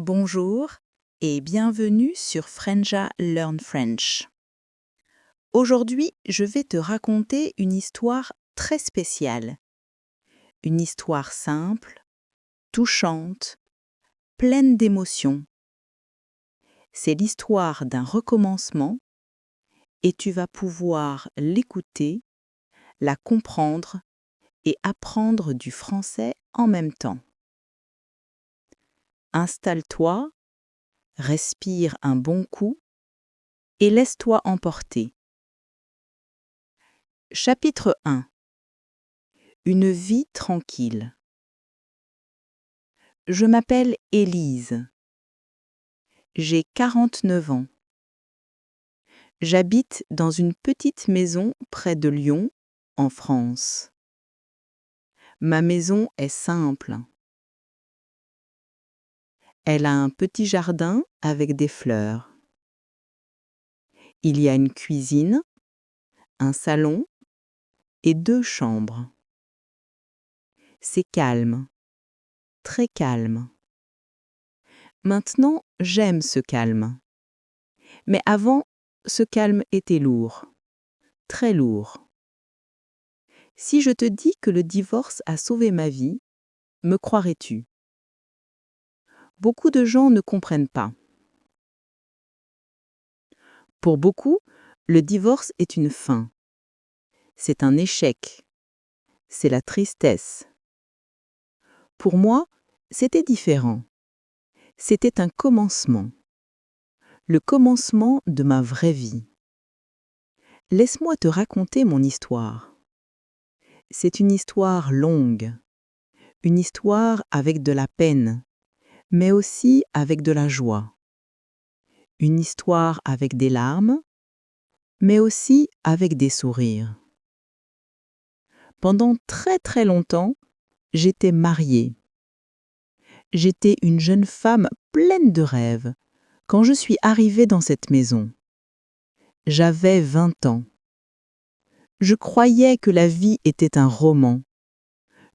Bonjour et bienvenue sur Frenja Learn French. Aujourd'hui, je vais te raconter une histoire très spéciale. Une histoire simple, touchante, pleine d'émotions. C'est l'histoire d'un recommencement et tu vas pouvoir l'écouter, la comprendre et apprendre du français en même temps. Installe-toi, respire un bon coup et laisse-toi emporter. Chapitre 1. Une vie tranquille. Je m'appelle Élise. J'ai 49 ans. J'habite dans une petite maison près de Lyon, en France. Ma maison est simple. Elle a un petit jardin avec des fleurs. Il y a une cuisine, un salon et 2 chambres. C'est calme, très calme. Maintenant, j'aime ce calme. Mais avant, ce calme était lourd, très lourd. Si je te dis que le divorce a sauvé ma vie, me croirais-tu? Beaucoup de gens ne comprennent pas. Pour beaucoup, le divorce est une fin. C'est un échec. C'est la tristesse. Pour moi, c'était différent. C'était un commencement. Le commencement de ma vraie vie. Laisse-moi te raconter mon histoire. C'est une histoire longue. Une histoire avec de la peine, mais aussi avec de la joie. Une histoire avec des larmes, mais aussi avec des sourires. Pendant très très longtemps, j'étais mariée. J'étais une jeune femme pleine de rêves quand je suis arrivée dans cette maison. J'avais 20 ans. Je croyais que la vie était un roman.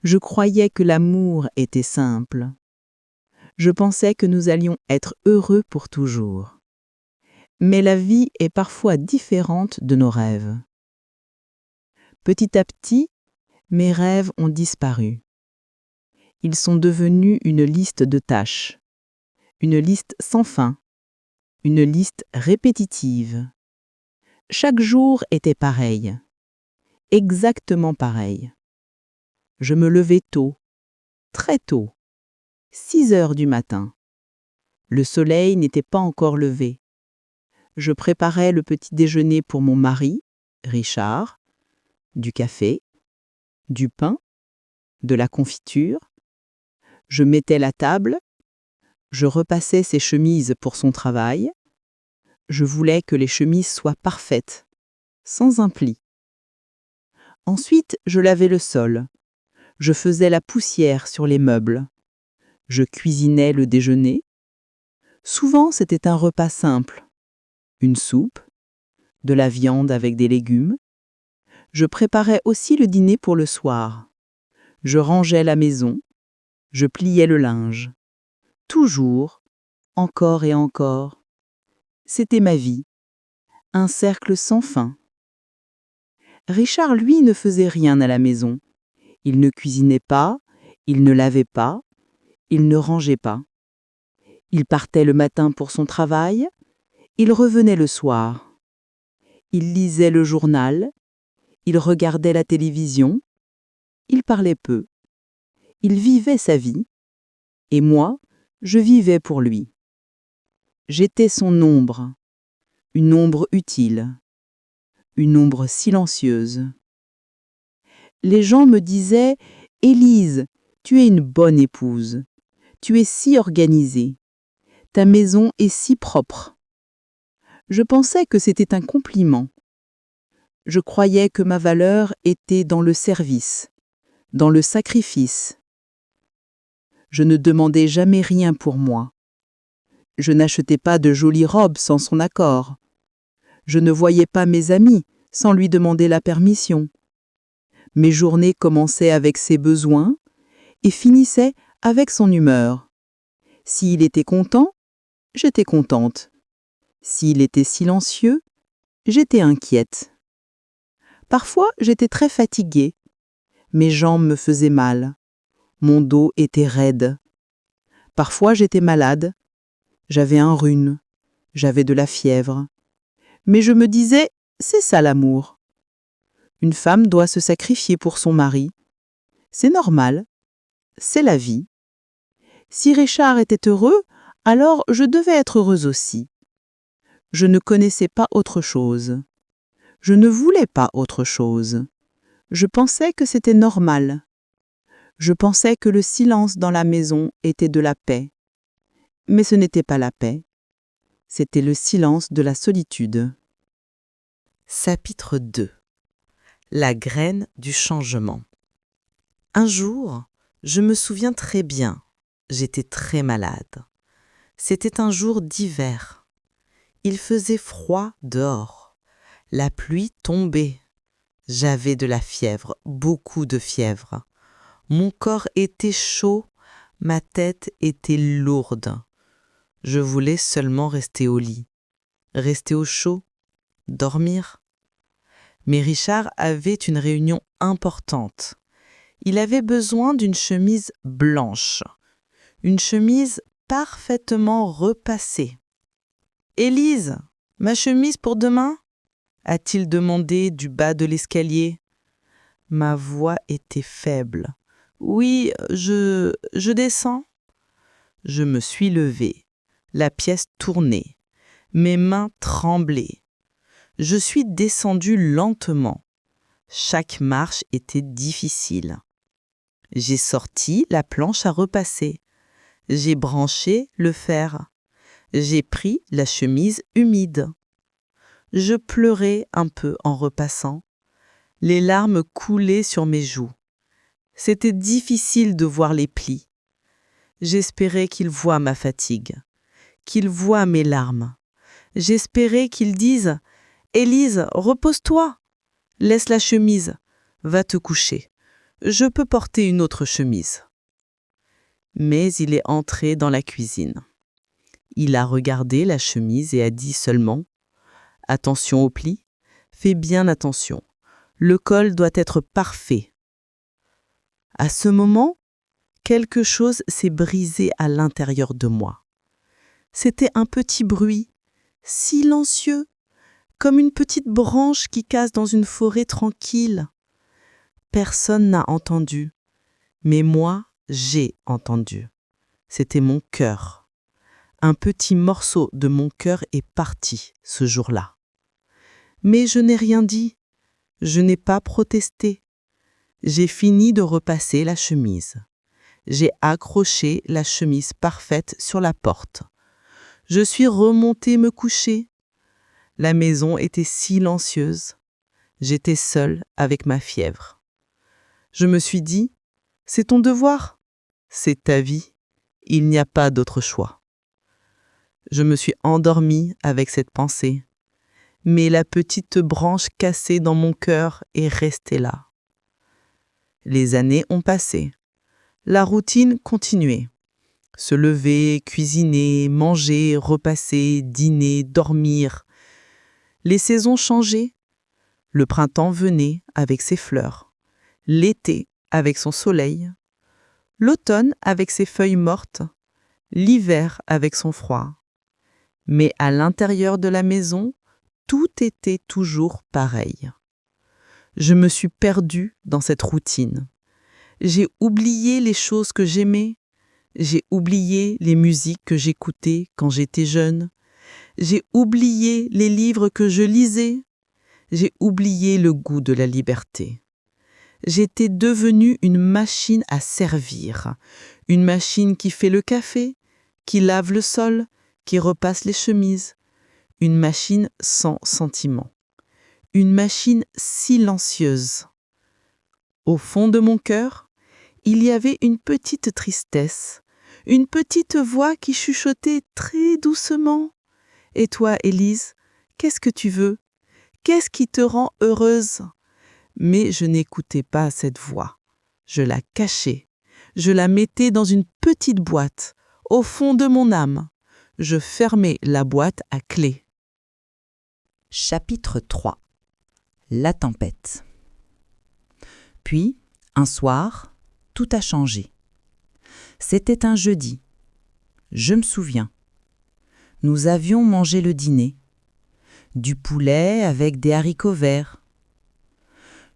Je croyais que l'amour était simple. Je pensais que nous allions être heureux pour toujours. Mais la vie est parfois différente de nos rêves. Petit à petit, mes rêves ont disparu. Ils sont devenus une liste de tâches, une liste sans fin, une liste répétitive. Chaque jour était pareil, exactement pareil. Je me levais tôt, très tôt, 6 heures du matin. Le soleil n'était pas encore levé. Je préparais le petit déjeuner pour mon mari, Richard, du café, du pain, de la confiture. Je mettais la table, je repassais ses chemises pour son travail. Je voulais que les chemises soient parfaites, sans un pli. Ensuite, je lavais le sol. Je faisais la poussière sur les meubles. Je cuisinais le déjeuner. Souvent, c'était un repas simple. Une soupe, de la viande avec des légumes. Je préparais aussi le dîner pour le soir. Je rangeais la maison. Je pliais le linge. Toujours, encore et encore. C'était ma vie. Un cercle sans fin. Richard, lui, ne faisait rien à la maison. Il ne cuisinait pas, il ne lavait pas, il ne rangeait pas. Il partait le matin pour son travail, il revenait le soir. Il lisait le journal, il regardait la télévision, il parlait peu. Il vivait sa vie, et moi, je vivais pour lui. J'étais son ombre, une ombre utile, une ombre silencieuse. Les gens me disaient « Élise, tu es une bonne épouse. Tu es si organisée. Ta maison est si propre. » Je pensais que c'était un compliment. Je croyais que ma valeur était dans le service, dans le sacrifice. Je ne demandais jamais rien pour moi. Je n'achetais pas de jolies robes sans son accord. Je ne voyais pas mes amis sans lui demander la permission. Mes journées commençaient avec ses besoins et finissaient avec son humeur. S'il était content, j'étais contente. S'il était silencieux, j'étais inquiète. Parfois, j'étais très fatiguée. Mes jambes me faisaient mal. Mon dos était raide. Parfois, j'étais malade. J'avais un rhume. J'avais de la fièvre. Mais je me disais, c'est ça l'amour. Une femme doit se sacrifier pour son mari. C'est normal. C'est la vie. Si Richard était heureux, alors je devais être heureuse aussi. Je ne connaissais pas autre chose. Je ne voulais pas autre chose. Je pensais que c'était normal. Je pensais que le silence dans la maison était de la paix. Mais ce n'était pas la paix. C'était le silence de la solitude. Chapitre 2. La graine du changement. Un jour, je me souviens très bien, j'étais très malade. C'était un jour d'hiver. Il faisait froid dehors. La pluie tombait. J'avais de la fièvre, beaucoup de fièvre. Mon corps était chaud, ma tête était lourde. Je voulais seulement rester au lit, rester au chaud, dormir. Mais Richard avait une réunion importante. Il avait besoin d'une chemise blanche, une chemise parfaitement repassée. « Élise, ma chemise pour demain ?» a-t-il demandé du bas de l'escalier. Ma voix était faible. « Oui, je descends. » Je me suis levée. La pièce tournait. Mes mains tremblaient. Je suis descendue lentement. Chaque marche était difficile. J'ai sorti la planche à repasser. J'ai branché le fer. J'ai pris la chemise humide. Je pleurais un peu en repassant. Les larmes coulaient sur mes joues. C'était difficile de voir les plis. J'espérais qu'il voie ma fatigue, qu'il voie mes larmes. J'espérais qu'il dise « Élise, repose-toi, laisse la chemise, va te coucher. Je peux porter une autre chemise. » Mais il est entré dans la cuisine. Il a regardé la chemise et a dit seulement « Attention au pli, fais bien attention. Le col doit être parfait. » À ce moment, quelque chose s'est brisé à l'intérieur de moi. C'était un petit bruit, silencieux, comme une petite branche qui casse dans une forêt tranquille. Personne n'a entendu, mais moi, j'ai entendu. C'était mon cœur. Un petit morceau de mon cœur est parti ce jour-là. Mais je n'ai rien dit, je n'ai pas protesté. J'ai fini de repasser la chemise. J'ai accroché la chemise parfaite sur la porte. Je suis remontée me coucher. La maison était silencieuse. J'étais seule avec ma fièvre. Je me suis dit, c'est ton devoir, c'est ta vie, il n'y a pas d'autre choix. Je me suis endormie avec cette pensée, mais la petite branche cassée dans mon cœur est restée là. Les années ont passé. La routine continuait. Se lever, cuisiner, manger, repasser, dîner, dormir. Les saisons changeaient. Le printemps venait avec ses fleurs. L'été avec son soleil. L'automne avec ses feuilles mortes. L'hiver avec son froid. Mais à l'intérieur de la maison, tout était toujours pareil. Je me suis perdue dans cette routine. J'ai oublié les choses que j'aimais. J'ai oublié les musiques que j'écoutais quand j'étais jeune. J'ai oublié les livres que je lisais. J'ai oublié le goût de la liberté. J'étais devenue une machine à servir. Une machine qui fait le café, qui lave le sol, qui repasse les chemises. Une machine sans sentiment. Une machine silencieuse. Au fond de mon cœur, il y avait une petite tristesse, une petite voix qui chuchotait très doucement. « Et toi, Élise, qu'est-ce que tu veux? Qu'est-ce qui te rend heureuse ?» Mais je n'écoutais pas cette voix. Je la cachais. Je la mettais dans une petite boîte, Au fond de mon âme, je fermai la boîte à clé. Chapitre 3. La tempête. Puis, un soir, tout a changé. C'était un jeudi. Je me souviens. Nous avions mangé le dîner. Du poulet avec des haricots verts.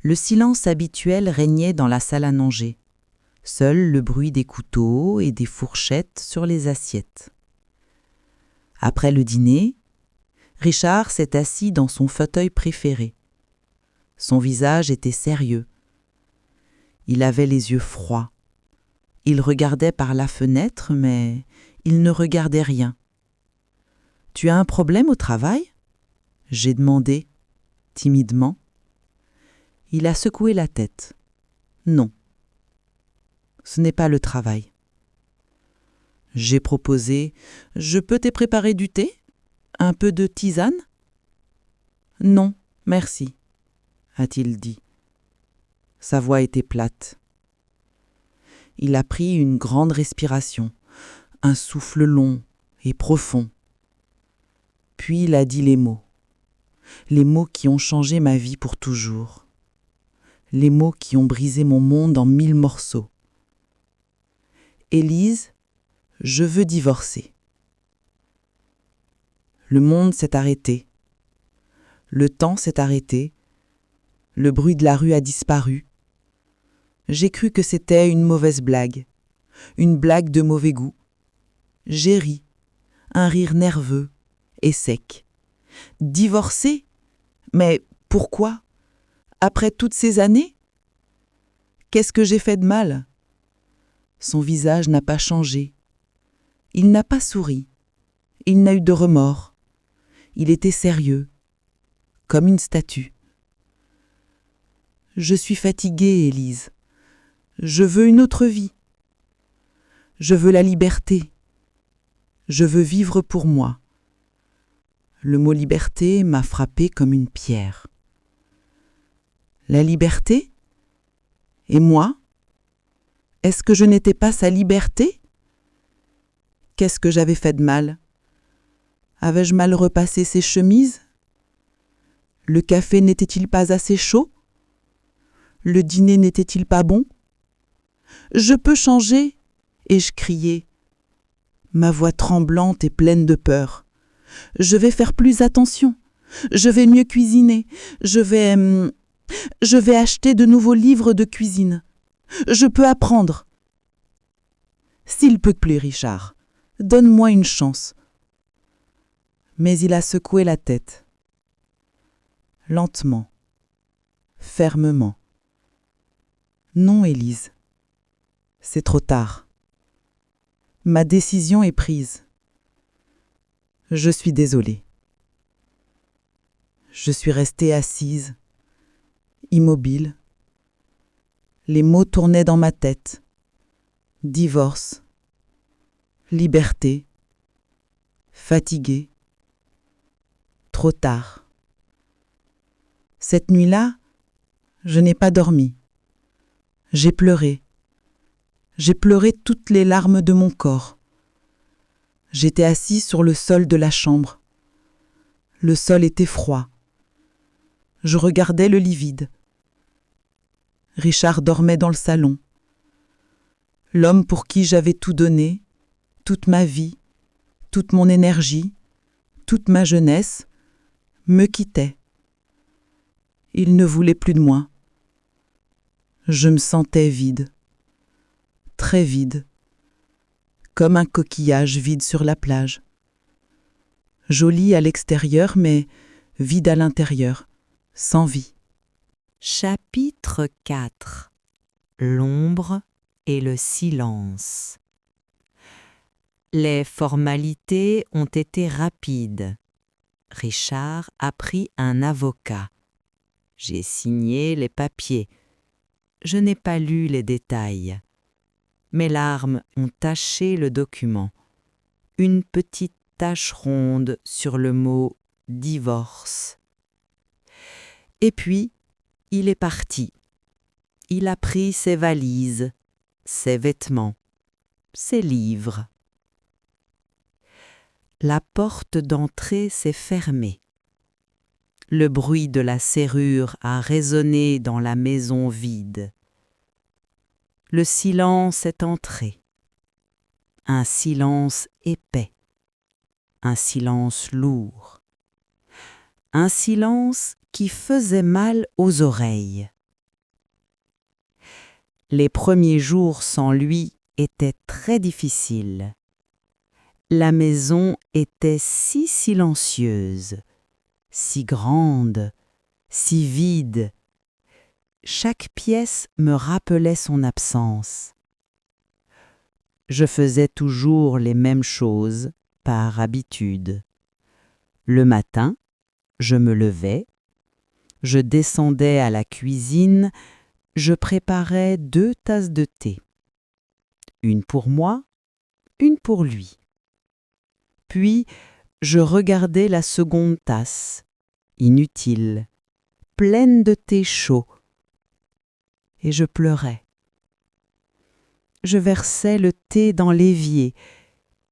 Le silence habituel régnait dans la salle à manger. Seul le bruit des couteaux et des fourchettes sur les assiettes. Après le dîner, Richard s'est assis dans son fauteuil préféré. Son visage était sérieux. Il avait les yeux froids. Il regardait par la fenêtre, mais il ne regardait rien. « Tu as un problème au travail ?» j'ai demandé, timidement. Il a secoué la tête. « Non, ce n'est pas le travail. » J'ai proposé « Je peux te préparer du thé ? Un peu de tisane ?»« Non, merci, » a-t-il dit. Sa voix était plate. Il a pris une grande respiration, un souffle long et profond. Puis il a dit les mots qui ont changé ma vie pour toujours, les mots qui ont brisé mon monde en 1000 morceaux. « Élise, je veux divorcer. » Le monde s'est arrêté. Le temps s'est arrêté. Le bruit de la rue a disparu. J'ai cru que c'était une mauvaise blague, une blague de mauvais goût. J'ai ri, un rire nerveux et sec. Divorcer ? Mais pourquoi ? Après toutes ces années ? Qu'est-ce que j'ai fait de mal ? Son visage n'a pas changé. Il n'a pas souri. Il n'a eu de remords. Il était sérieux, comme une statue. Je suis fatiguée, Élise. Je veux une autre vie. Je veux la liberté. Je veux vivre pour moi. Le mot liberté m'a frappé comme une pierre. La liberté ? Et moi ? Est-ce que je n'étais pas sa liberté ? Qu'est-ce que j'avais fait de mal ? Avais-je mal repassé ses chemises ? Le café n'était-il pas assez chaud ? Le dîner n'était-il pas bon ? Je peux changer, ai-je crié, ma voix tremblante et pleine de peur. Je vais faire plus attention. Je vais mieux cuisiner. Je vais acheter de nouveaux livres de cuisine. Je peux apprendre. S'il peut te plaire, Richard, donne-moi une chance. Mais il a secoué la tête. Lentement, fermement. Non, Élise. C'est trop tard. Ma décision est prise. Je suis désolée. Je suis restée assise, immobile. Les mots tournaient dans ma tête. Divorce, liberté, fatiguée. Trop tard. Cette nuit-là, je n'ai pas dormi. J'ai pleuré. J'ai pleuré toutes les larmes de mon corps. J'étais assise sur le sol de la chambre. Le sol était froid. Je regardais le lit vide. Richard dormait dans le salon. L'homme pour qui j'avais tout donné, toute ma vie, toute mon énergie, toute ma jeunesse, me quittait. Il ne voulait plus de moi. Je me sentais vide, très vide, comme un coquillage vide sur la plage. Joli à l'extérieur, mais vide à l'intérieur, sans vie. Chapitre 4. L'ombre et le silence. Les formalités ont été rapides. Richard a pris un avocat. J'ai signé les papiers. Je n'ai pas lu les détails. Mes larmes ont taché le document. Une petite tache ronde sur le mot « divorce ». Et puis, il est parti. Il a pris ses valises, ses vêtements, ses livres. La porte d'entrée s'est fermée. Le bruit de la serrure a résonné dans la maison vide. Le silence est entré. Un silence épais. Un silence lourd. Un silence qui faisait mal aux oreilles. Les premiers jours sans lui étaient très difficiles. La maison était si silencieuse, si grande, si vide. Chaque pièce me rappelait son absence. Je faisais toujours les mêmes choses par habitude. Le matin, je me levais, je descendais à la cuisine, je préparais 2 tasses de thé. Une pour moi, une pour lui. Puis, je regardais la seconde tasse, inutile, pleine de thé chaud, et je pleurais. Je versais le thé dans l'évier,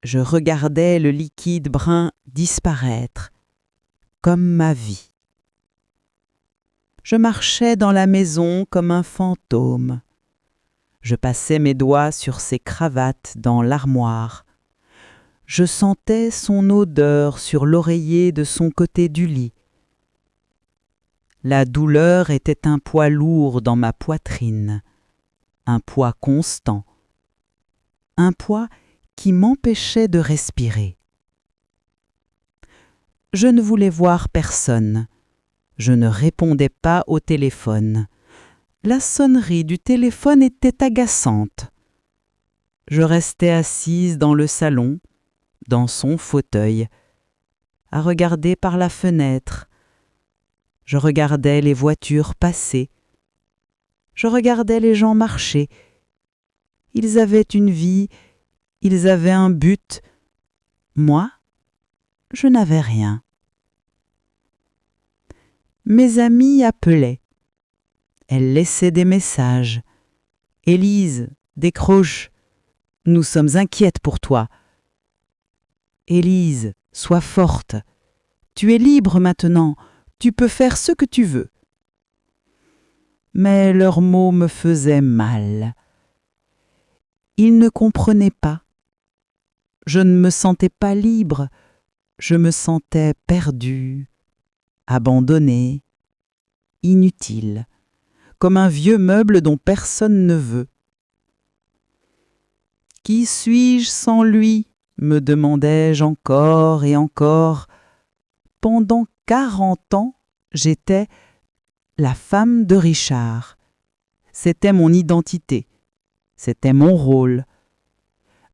je regardais le liquide brun disparaître, comme ma vie. Je marchais dans la maison comme un fantôme. Je passais mes doigts sur ses cravates dans l'armoire. Je sentais son odeur sur l'oreiller de son côté du lit. La douleur était un poids lourd dans ma poitrine, un poids constant, un poids qui m'empêchait de respirer. Je ne voulais voir personne. Je ne répondais pas au téléphone. La sonnerie du téléphone était agaçante. Je restais assise dans le salon, dans son fauteuil, à regarder par la fenêtre. Je regardais les voitures passer. Je regardais les gens marcher. Ils avaient une vie, ils avaient un but. Moi, je n'avais rien. Mes amies appelaient. Elles laissaient des messages. « Élise, décroche. Nous sommes inquiètes pour toi. »« Élise, sois forte. Tu es libre maintenant. Tu peux faire ce que tu veux. » Mais leurs mots me faisaient mal. Ils ne comprenaient pas. Je ne me sentais pas libre. Je me sentais perdue, abandonnée, inutile, comme un vieux meuble dont personne ne veut. « Qui suis-je sans lui ?» me demandais-je encore et encore. Pendant 40 ans, j'étais la femme de Richard. C'était mon identité, c'était mon rôle.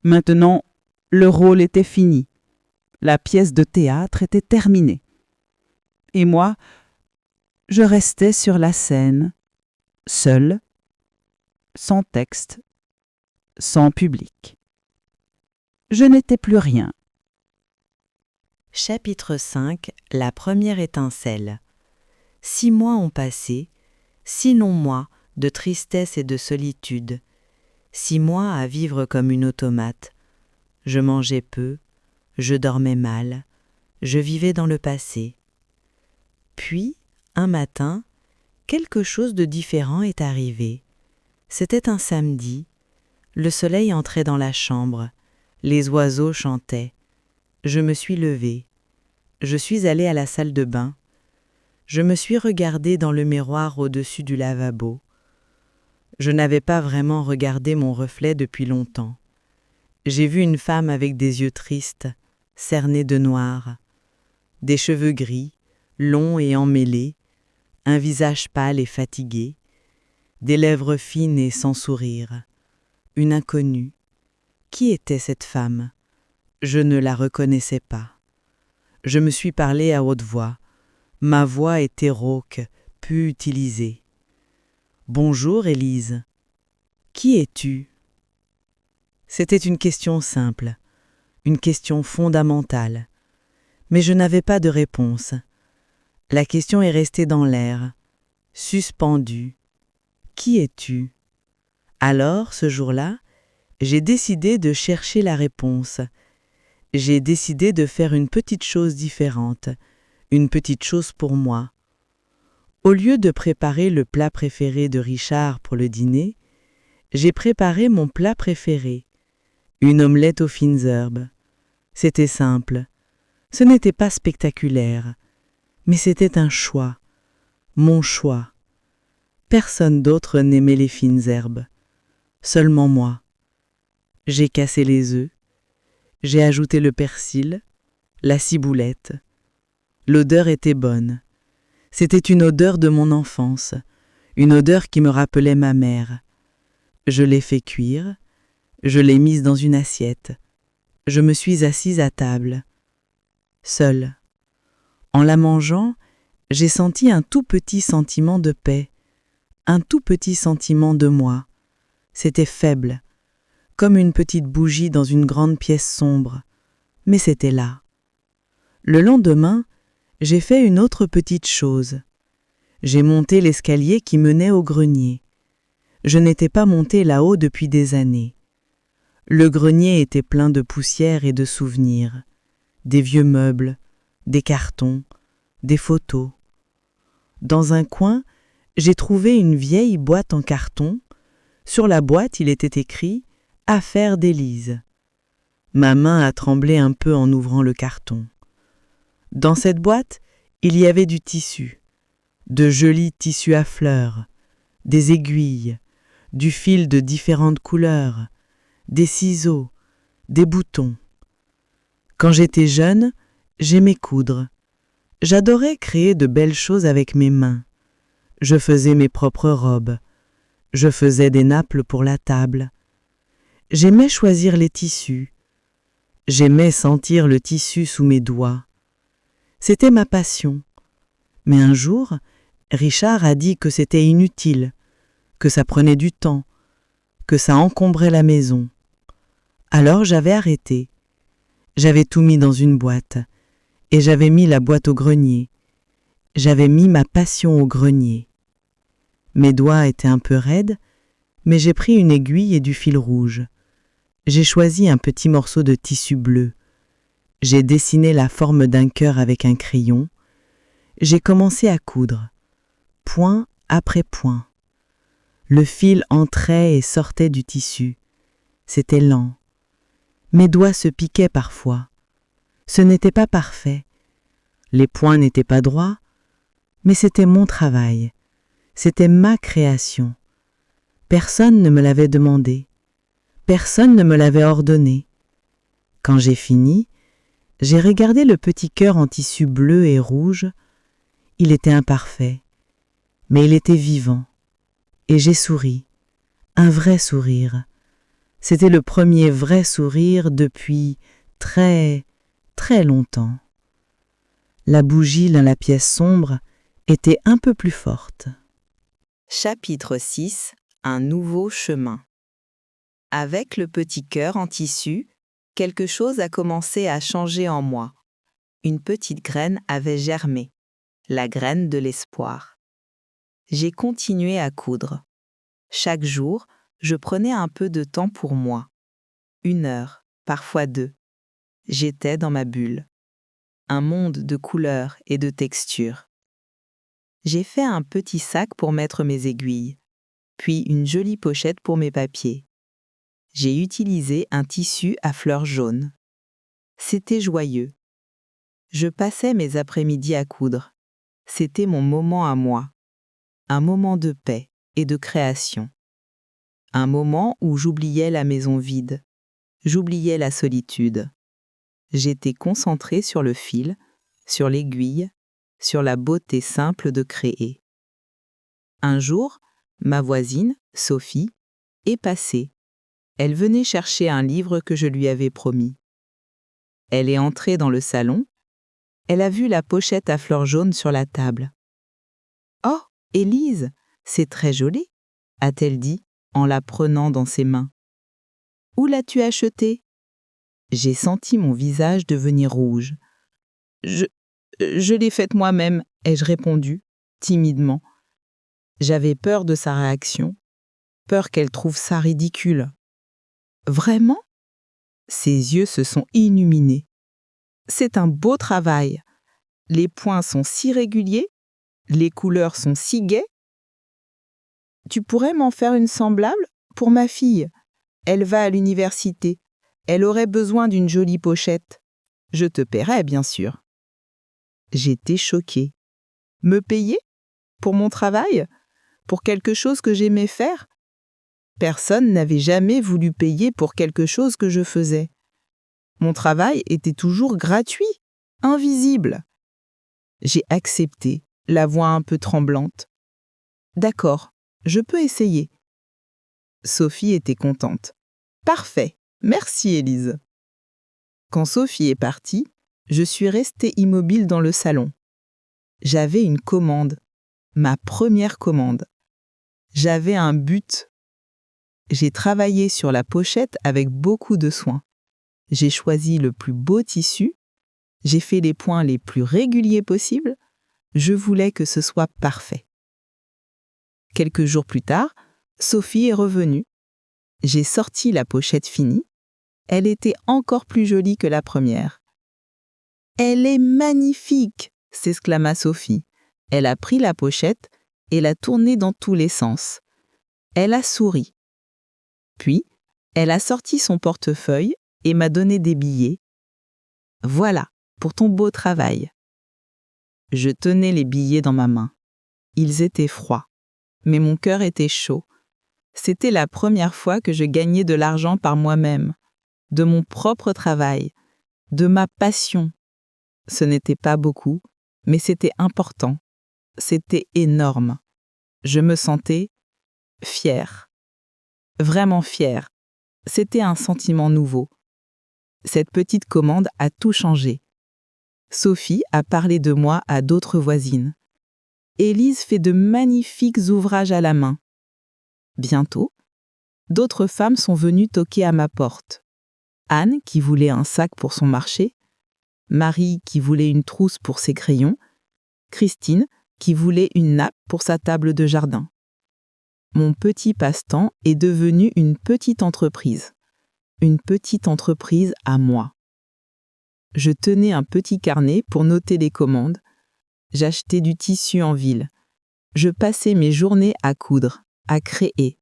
Maintenant, le rôle était fini. La pièce de théâtre était terminée. Et moi, je restais sur la scène, seule, sans texte, sans public. Je n'étais plus rien. Chapitre 5. La première étincelle. 6 mois ont passé, 6 longs mois de tristesse et de solitude, 6 mois à vivre comme une automate. Je mangeais peu, je dormais mal, je vivais dans le passé. Puis, un matin, quelque chose de différent est arrivé. C'était un samedi. Le soleil entrait dans la chambre. Les oiseaux chantaient. Je me suis levée. Je suis allée à la salle de bain. Je me suis regardée dans le miroir au-dessus du lavabo. Je n'avais pas vraiment regardé mon reflet depuis longtemps. J'ai vu une femme avec des yeux tristes, cernés de noir, des cheveux gris, longs et emmêlés, un visage pâle et fatigué, des lèvres fines et sans sourire, une inconnue. Qui était cette femme ? Je ne la reconnaissais pas. Je me suis parlé à haute voix. Ma voix était rauque, peu utilisée. « Bonjour, Élise. Qui es-tu » C'était une question simple, une question fondamentale. Mais je n'avais pas de réponse. La question est restée dans l'air, suspendue. Qui es-tu ? Alors, ce jour-là, j'ai décidé de chercher la réponse. j'ai décidé de faire une petite chose différente, une petite chose pour moi. Au lieu de préparer le plat préféré de Richard pour le dîner, j'ai préparé mon plat préféré, une omelette aux fines herbes. C'était simple, ce n'était pas spectaculaire, mais c'était un choix, mon choix. Personne d'autre n'aimait les fines herbes, seulement moi. J'ai cassé les œufs, j'ai ajouté le persil, la ciboulette. L'odeur était bonne. C'était une odeur de mon enfance, une odeur qui me rappelait ma mère. Je l'ai fait cuire, je l'ai mise dans une assiette. Je me suis assise à table, seule. En la mangeant, j'ai senti un tout petit sentiment de paix, un tout petit sentiment de moi. C'était faible, comme une petite bougie dans une grande pièce sombre, mais c'était là. Le lendemain, j'ai fait une autre petite chose. J'ai monté l'escalier qui menait au grenier. Je n'étais pas montée là-haut depuis des années. Le grenier était plein de poussière et de souvenirs, des vieux meubles, des cartons, des photos. Dans un coin, j'ai trouvé une vieille boîte en carton. Sur la boîte, il était écrit « Affaire d'Élise ». Ma main a tremblé un peu en ouvrant le carton. Dans cette boîte, il y avait du tissu, de jolis tissus à fleurs, des aiguilles, du fil de différentes couleurs, des ciseaux, des boutons. Quand j'étais jeune, j'aimais coudre. J'adorais créer de belles choses avec mes mains. Je faisais mes propres robes. Je faisais des nappes pour la table. J'aimais choisir les tissus. J'aimais sentir le tissu sous mes doigts. C'était ma passion. Mais un jour, Richard a dit que c'était inutile, que ça prenait du temps, que ça encombrait la maison. Alors j'avais arrêté. J'avais tout mis dans une boîte, et j'avais mis la boîte au grenier. J'avais mis ma passion au grenier. Mes doigts étaient un peu raides, mais j'ai pris une aiguille et du fil rouge. J'ai choisi un petit morceau de tissu bleu. J'ai dessiné la forme d'un cœur avec un crayon. J'ai commencé à coudre, point après point. Le fil entrait et sortait du tissu. C'était lent. Mes doigts se piquaient parfois. Ce n'était pas parfait. Les points n'étaient pas droits, mais c'était mon travail. C'était ma création. Personne ne me l'avait demandé. Personne ne me l'avait ordonné. Quand j'ai fini, j'ai regardé le petit cœur en tissu bleu et rouge. Il était imparfait, mais il était vivant. Et j'ai souri. Un vrai sourire. C'était le premier vrai sourire depuis très, très longtemps. La bougie dans la pièce sombre était un peu plus forte. Chapitre 6. Un nouveau chemin. Avec le petit cœur en tissu, quelque chose a commencé à changer en moi. Une petite graine avait germé, la graine de l'espoir. J'ai continué à coudre. Chaque jour, je prenais un peu de temps pour moi. 1 heure, parfois 2. J'étais dans ma bulle. Un monde de couleurs et de textures. J'ai fait un petit sac pour mettre mes aiguilles, puis une jolie pochette pour mes papiers. J'ai utilisé un tissu à fleurs jaunes. C'était joyeux. Je passais mes après-midi à coudre. C'était mon moment à moi. Un moment de paix et de création. Un moment où j'oubliais la maison vide. J'oubliais la solitude. J'étais concentrée sur le fil, sur l'aiguille, sur la beauté simple de créer. Un jour, ma voisine, Sophie, est passée. Elle venait chercher un livre que je lui avais promis. Elle est entrée dans le salon. Elle a vu la pochette à fleurs jaunes sur la table. « Oh, Élise, c'est très joli », a-t-elle dit en la prenant dans ses mains. « Où l'as-tu achetée ?» J'ai senti mon visage devenir rouge. « Je l'ai faite moi-même », ai-je répondu, timidement. J'avais peur de sa réaction, peur qu'elle trouve ça ridicule. « Vraiment ? Ses yeux se sont illuminés. C'est un beau travail. Les points sont si réguliers, les couleurs sont si gaies. Tu pourrais m'en faire une semblable pour ma fille. Elle va à l'université. Elle aurait besoin d'une jolie pochette. Je te paierai, bien sûr. J'étais choquée. Me payer? Pour mon travail? Pour quelque chose que j'aimais faire? Personne n'avait jamais voulu payer pour quelque chose que je faisais. Mon travail était toujours gratuit, invisible. J'ai accepté, la voix un peu tremblante. D'accord, je peux essayer. Sophie était contente. Parfait, merci Élise. Quand Sophie est partie, je suis restée immobile dans le salon. J'avais une commande, ma première commande. J'avais un but. J'ai travaillé sur la pochette avec beaucoup de soin. J'ai choisi le plus beau tissu. J'ai fait les points les plus réguliers possibles. Je voulais que ce soit parfait. Quelques jours plus tard, Sophie est revenue. J'ai sorti la pochette finie. Elle était encore plus jolie que la première. « Elle est magnifique !» s'exclama Sophie. Elle a pris la pochette et l'a tournée dans tous les sens. Elle a souri. Puis, elle a sorti son portefeuille et m'a donné des billets. « Voilà, pour ton beau travail. » Je tenais les billets dans ma main. Ils étaient froids, mais mon cœur était chaud. C'était la première fois que je gagnais de l'argent par moi-même, de mon propre travail, de ma passion. Ce n'était pas beaucoup, mais c'était important. C'était énorme. Je me sentais fière. Vraiment fière. C'était un sentiment nouveau. Cette petite commande a tout changé. Sophie a parlé de moi à d'autres voisines. Élise fait de magnifiques ouvrages à la main. Bientôt, d'autres femmes sont venues toquer à ma porte. Anne, qui voulait un sac pour son marché, Marie, qui voulait une trousse pour ses crayons, Christine, qui voulait une nappe pour sa table de jardin. Mon petit passe-temps est devenu une petite entreprise à moi. Je tenais un petit carnet pour noter les commandes. J'achetais du tissu en ville. Je passais mes journées à coudre, à créer.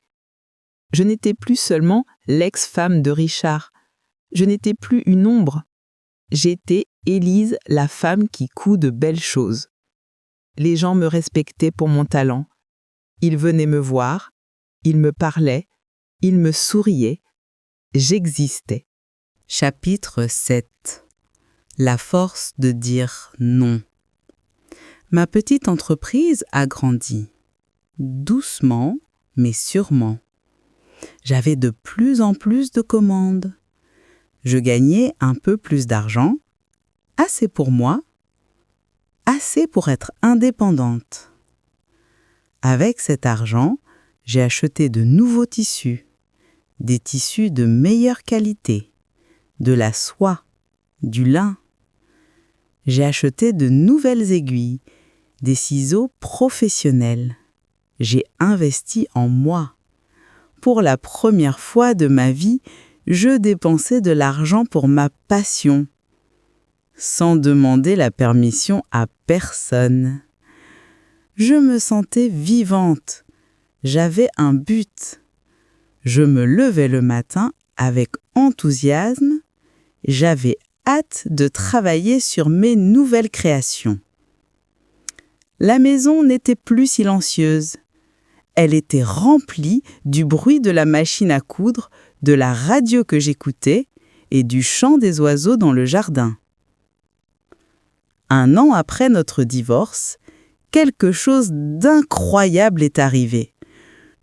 Je n'étais plus seulement l'ex-femme de Richard. Je n'étais plus une ombre. J'étais Élise, la femme qui coud de belles choses. Les gens me respectaient pour mon talent. Ils venaient me voir, ils me parlaient, ils me souriaient. J'existais. Chapitre 7. La force de dire non. Ma petite entreprise a grandi. Doucement, mais sûrement. J'avais de plus en plus de commandes. Je gagnais un peu plus d'argent, assez pour moi, assez pour être indépendante. Avec cet argent, j'ai acheté de nouveaux tissus, des tissus de meilleure qualité, de la soie, du lin. J'ai acheté de nouvelles aiguilles, des ciseaux professionnels. J'ai investi en moi. Pour la première fois de ma vie, je dépensais de l'argent pour ma passion, sans demander la permission à personne. Je me sentais vivante. J'avais un but. Je me levais le matin avec enthousiasme. J'avais hâte de travailler sur mes nouvelles créations. La maison n'était plus silencieuse. Elle était remplie du bruit de la machine à coudre, de la radio que j'écoutais et du chant des oiseaux dans le jardin. 1 an après notre divorce, quelque chose d'incroyable est arrivé.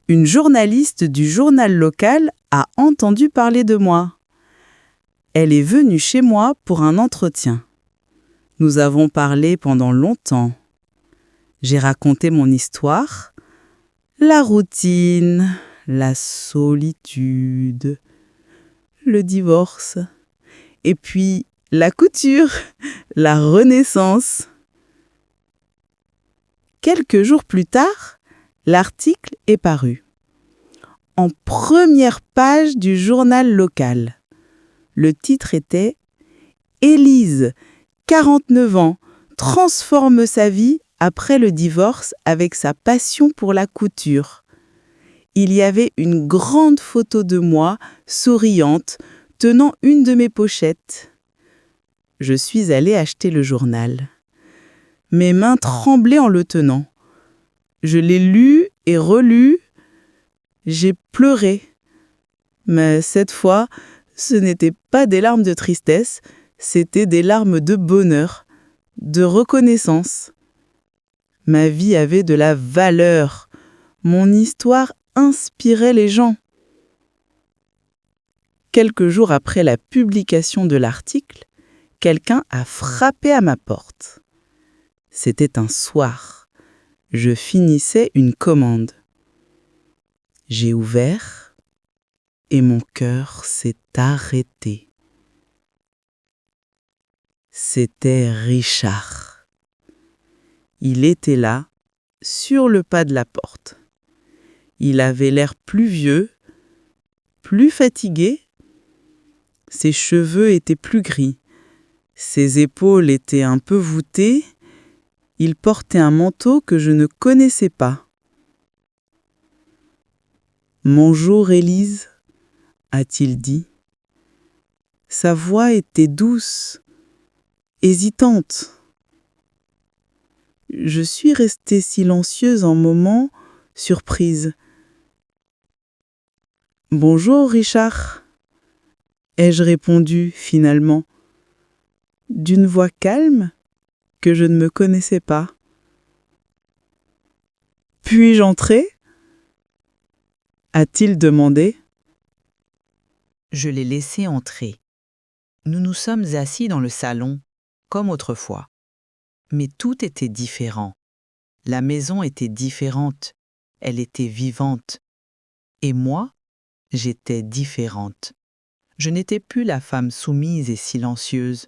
Une journaliste du journal local a entendu parler de moi. Elle est venue chez moi pour un entretien. Nous avons parlé pendant longtemps. J'ai raconté mon histoire, la routine, la solitude, le divorce, et puis la couture, la renaissance. Quelques jours plus tard, l'article est paru. En première page du journal local. Le titre était « Élise, 49 ans, transforme sa vie après le divorce avec sa passion pour la couture ». Il y avait une grande photo de moi, souriante, tenant une de mes pochettes. Je suis allée acheter le journal. Mes mains tremblaient en le tenant. Je l'ai lu et relu. J'ai pleuré. Mais cette fois, ce n'étaient pas des larmes de tristesse, c'était des larmes de bonheur, de reconnaissance. Ma vie avait de la valeur. Mon histoire inspirait les gens. Quelques jours après la publication de l'article, quelqu'un a frappé à ma porte. C'était un soir. Je finissais une commande. J'ai ouvert et mon cœur s'est arrêté. C'était Richard. Il était là, sur le pas de la porte. Il avait l'air plus vieux, plus fatigué. Ses cheveux étaient plus gris. Ses épaules étaient un peu voûtées. Il portait un manteau que je ne connaissais pas. « Bonjour, Élise » a-t-il dit. Sa voix était douce, hésitante. Je suis restée silencieuse un moment, surprise. « Bonjour, Richard » ai-je répondu finalement, d'une voix calme que je ne me connaissais pas. « Puis-je entrer » a-t-il demandé. Je l'ai laissé entrer. Nous nous sommes assis dans le salon, comme autrefois. Mais tout était différent. La maison était différente. Elle était vivante. Et moi, j'étais différente. Je n'étais plus la femme soumise et silencieuse.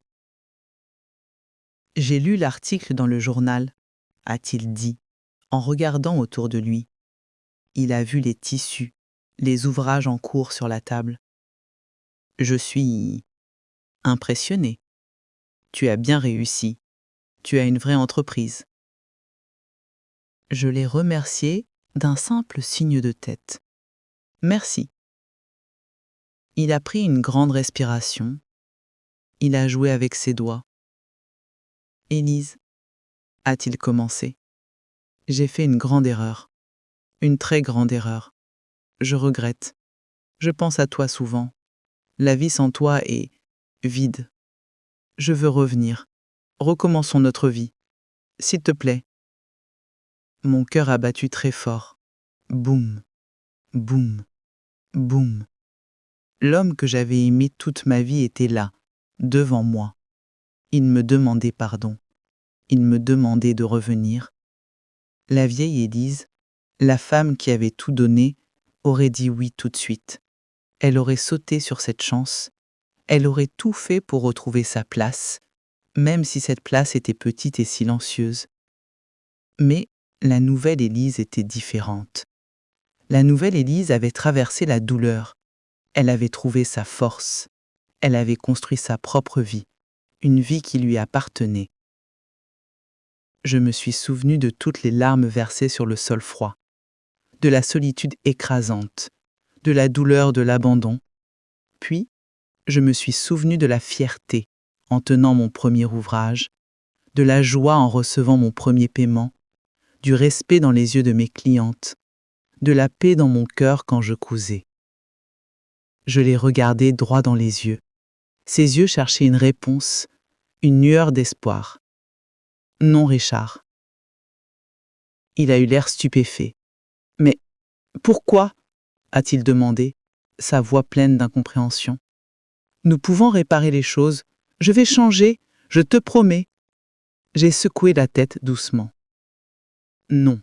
« J'ai lu l'article dans le journal », a-t-il dit, en regardant autour de lui. Il a vu les tissus, les ouvrages en cours sur la table. Je suis impressionné. Tu as bien réussi. Tu as une vraie entreprise. Je l'ai remercié d'un simple signe de tête. Merci. Il a pris une grande respiration. Il a joué avec ses doigts. Élise, a-t-il commencé. J'ai fait une grande erreur. Une très grande erreur. Je regrette. Je pense à toi souvent. La vie sans toi est vide. Je veux revenir. Recommençons notre vie. S'il te plaît. Mon cœur a battu très fort. Boum, boum, boum. L'homme que j'avais aimé toute ma vie était là, devant moi. Il me demandait pardon. Il me demandait de revenir. La vieille Élise, la femme qui avait tout donné, aurait dit oui tout de suite. Elle aurait sauté sur cette chance. Elle aurait tout fait pour retrouver sa place, même si cette place était petite et silencieuse. Mais la nouvelle Élise était différente. La nouvelle Élise avait traversé la douleur. Elle avait trouvé sa force. Elle avait construit sa propre vie, une vie qui lui appartenait. Je me suis souvenu de toutes les larmes versées sur le sol froid, de la solitude écrasante, de la douleur de l'abandon. Puis, je me suis souvenu de la fierté en tenant mon premier ouvrage, de la joie en recevant mon premier paiement, du respect dans les yeux de mes clientes, de la paix dans mon cœur quand je cousais. Je l'ai regardé droit dans les yeux. Ses yeux cherchaient une réponse, une lueur d'espoir. Non, Richard. Il a eu l'air stupéfait. Mais pourquoi ? A-t-il demandé, sa voix pleine d'incompréhension. Nous pouvons réparer les choses. Je vais changer, je te promets. J'ai secoué la tête doucement. Non,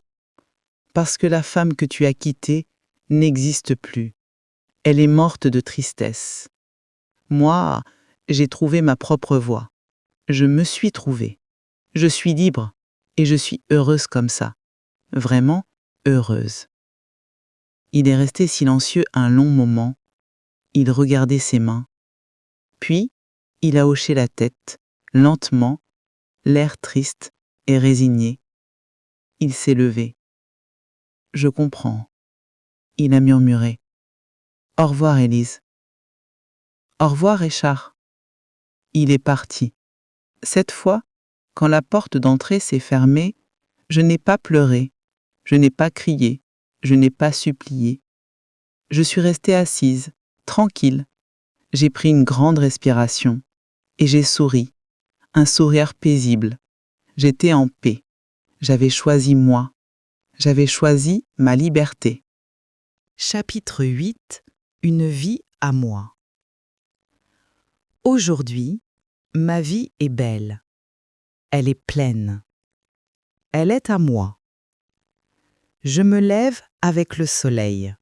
parce que la femme que tu as quittée n'existe plus. Elle est morte de tristesse. Moi, j'ai trouvé ma propre voie. Je me suis trouvée. Je suis libre et je suis heureuse comme ça. Vraiment heureuse. Il est resté silencieux un long moment. Il regardait ses mains. Puis, il a hoché la tête, lentement, l'air triste et résigné. Il s'est levé. Je comprends. Il a murmuré. Au revoir, Élise. Au revoir, Richard. Il est parti. Cette fois, quand la porte d'entrée s'est fermée, je n'ai pas pleuré, je n'ai pas crié, je n'ai pas supplié. Je suis restée assise, tranquille. J'ai pris une grande respiration et j'ai souri, un sourire paisible. J'étais en paix. J'avais choisi moi. J'avais choisi ma liberté. Chapitre 8. Une vie à moi. Aujourd'hui, ma vie est belle. Elle est pleine. Elle est à moi. Je me lève avec le soleil.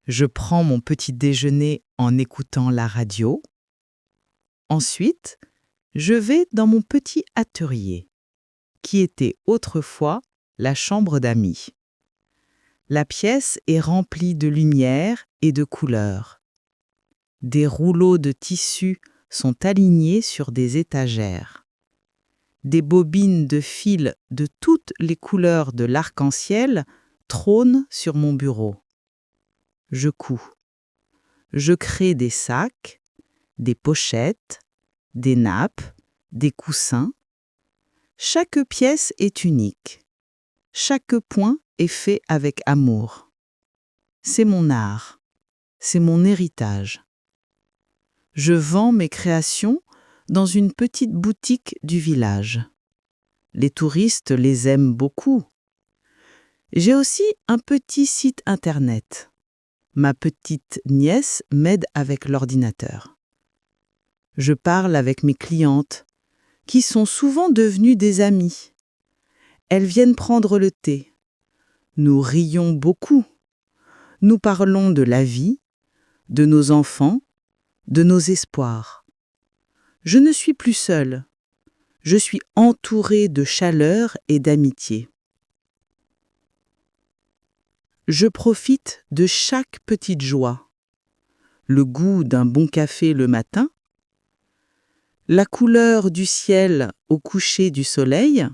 Je prends mon petit déjeuner en écoutant la radio. Ensuite, je vais dans mon petit atelier, qui était autrefois la chambre d'amis. La pièce est remplie de lumière et de couleurs. Des rouleaux de tissu sont alignés sur des étagères. Des bobines de fil de toutes les couleurs de l'arc-en-ciel trônent sur mon bureau. Je couds. Je crée des sacs, des pochettes, des nappes, des coussins. Chaque pièce est unique. Chaque point est fait avec amour. C'est mon art. C'est mon héritage. Je vends mes créations dans une petite boutique du village. Les touristes les aiment beaucoup. J'ai aussi un petit site internet. Ma petite nièce m'aide avec l'ordinateur. Je parle avec mes clientes, qui sont souvent devenues des amies. Elles viennent prendre le thé. Nous rions beaucoup. Nous parlons de la vie, de nos enfants, de nos espoirs. Je ne suis plus seule. Je suis entourée de chaleur et d'amitié. Je profite de chaque petite joie. Le goût d'un bon café le matin, la couleur du ciel au coucher du soleil,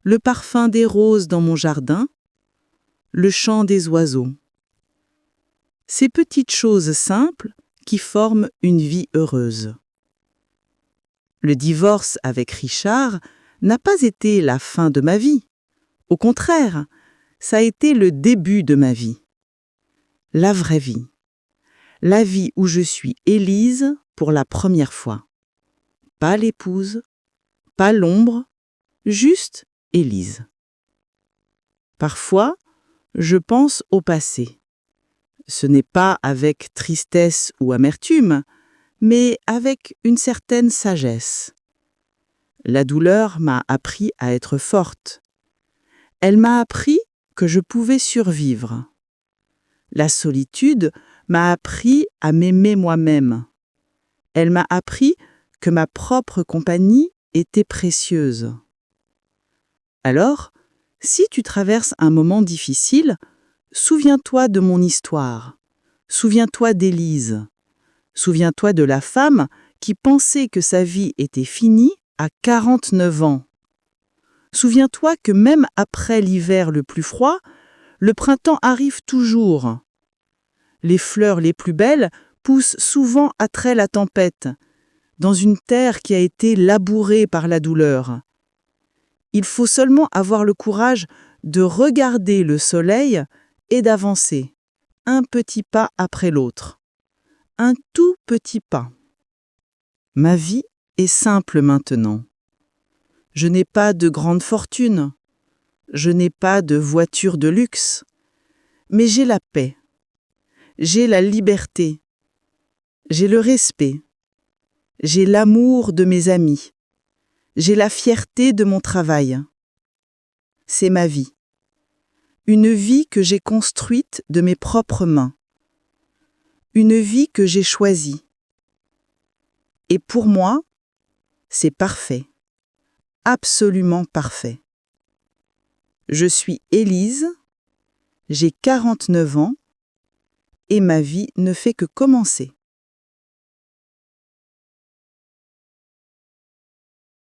le parfum des roses dans mon jardin, le chant des oiseaux. Ces petites choses simples qui forment une vie heureuse. Le divorce avec Richard n'a pas été la fin de ma vie. Au contraire, ça a été le début de ma vie. La vraie vie. La vie où je suis Élise pour la première fois. Pas l'épouse, pas l'ombre, juste Élise. Parfois, je pense au passé. Ce n'est pas avec tristesse ou amertume, mais avec une certaine sagesse. La douleur m'a appris à être forte. Elle m'a appris que je pouvais survivre. La solitude m'a appris à m'aimer moi-même. Elle m'a appris que ma propre compagnie était précieuse. Alors, si tu traverses un moment difficile, souviens-toi de mon histoire. Souviens-toi d'Élise. Souviens-toi de la femme qui pensait que sa vie était finie à 49 ans. Souviens-toi que même après l'hiver le plus froid, le printemps arrive toujours. Les fleurs les plus belles poussent souvent après la tempête, dans une terre qui a été labourée par la douleur. Il faut seulement avoir le courage de regarder le soleil et d'avancer, un petit pas après l'autre. Un tout petit pas. Ma vie est simple maintenant. Je n'ai pas de grande fortune. Je n'ai pas de voiture de luxe. Mais j'ai la paix. J'ai la liberté. J'ai le respect. J'ai l'amour de mes amis. J'ai la fierté de mon travail. C'est ma vie. Une vie que j'ai construite de mes propres mains. Une vie que j'ai choisie. Et pour moi, c'est parfait. Absolument parfait. Je suis Élise, j'ai 49 ans et ma vie ne fait que commencer.